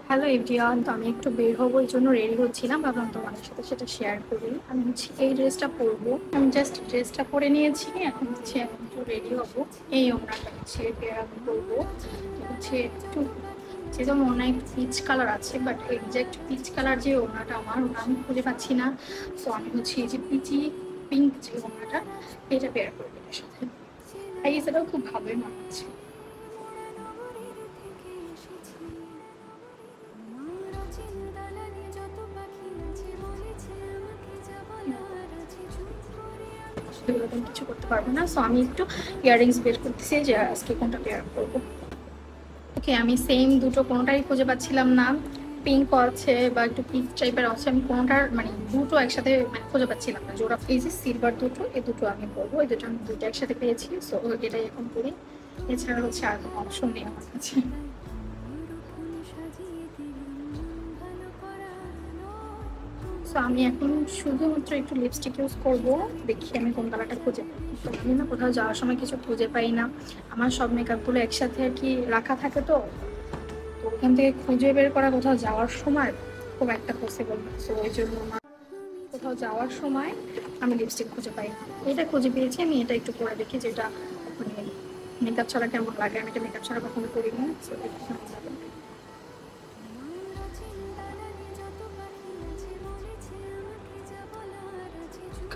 Hello everyone, তো আমি একটু বের হবো, এই জন্য রেডি হচ্ছিলাম। ভাবলাম তোমাদের সাথে সেটা শেয়ার করি। আমি হচ্ছে এই ড্রেসটা পরবো, আমি জাস্ট ড্রেসটা পরে নিয়েছি। এখন হচ্ছে আমি একটু রেডি হবো। এই ওড়নাটা হচ্ছে আমি পরবো। হচ্ছে একটু যেহেতু ওড়না একটু পিচ কালার আছে, বাট এক্সাক্ট পিচ কালার যে ওড়নাটা আমার, ওটা আমি খুঁজে পাচ্ছি না। সো আমি হচ্ছে এই যে পিচি পিঙ্ক যে ওড়নাটা, এটা পেয়ার করবো এর সাথে। এই সেটাও খুব ভালোই মনে হচ্ছে। এরকম কিছু করতে পারবো না, সো আমি একটু ইয়াররিংস বের করতেছি যে আজকে কোনটা পেয়ার করবো। ওকে, আমি সেম দুটো কোনোটাই খুঁজে পাচ্ছিলাম না। পিঙ্ক আছে বা একটু পিচ টাইপের আছে, আমি কোনোটার মানে দুটো একসাথে মানে খুঁজে পাচ্ছিলাম না। জোড়া এই যে সিলভার দুটো, এই দুটো আমি পরবো। এই দুটো আমি দুটো একসাথে পেয়েছি, সো এটাই এখন করি। এছাড়া হচ্ছে আর কোনো অপশন নেই আমার কাছে। সো আমি এখন শুধুমাত্র একটু লিপস্টিক ইউজ করবো। দেখি আমি কোন কালারটা খুঁজে পাই। তো আমি না কোথাও যাওয়ার সময় কিছু খুঁজে পাই না। আমার সব মেকআপগুলো একসাথে আর কি রাখা থাকে, তো তো ওখান থেকে খুঁজে বের করা কোথাও যাওয়ার সময় খুব একটা পসিবল না। সো ওই জন্য আমার কোথাও যাওয়ার সময় আমি লিপস্টিক খুঁজে পাই না। এটা খুঁজে পেয়েছি, আমি এটা একটু পরে দেখি যেটা মানে মেকআপ ছাড়া কেমন লাগে। আমি এটা মেকআপ ছাড়া কখনো করি না, সো দেখি কেমন লাগে।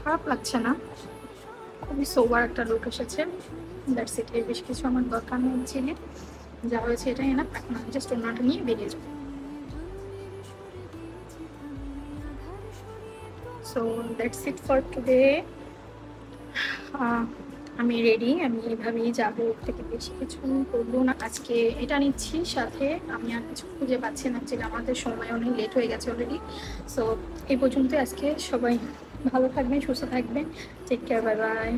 খারাপ লাগছে না, খুবই সোবার একটা লুক এসেছে। দ্যাটস ইট, এর বেশি কিছু আমার দরকার নেই। চিনে যা হয়েছে এটাই না, এখন আমি জাস্ট ওনাটা নিয়ে বেরিয়ে যাবো। So that's it for today. আমি রেডি, আমি এভাবেই যাবো, ওর থেকে বেশি কিছু করবো না আজকে। এটা নিচ্ছি সাথে, আমি আর কিছু খুঁজে পাচ্ছি না, যে আমাদের সময় অনেক লেট হয়ে গেছে অলরেডি। সো এই পর্যন্ত আজকে। সবাই ভালো থাকবেন, সুস্থ থাকবেন। Take care, bye by.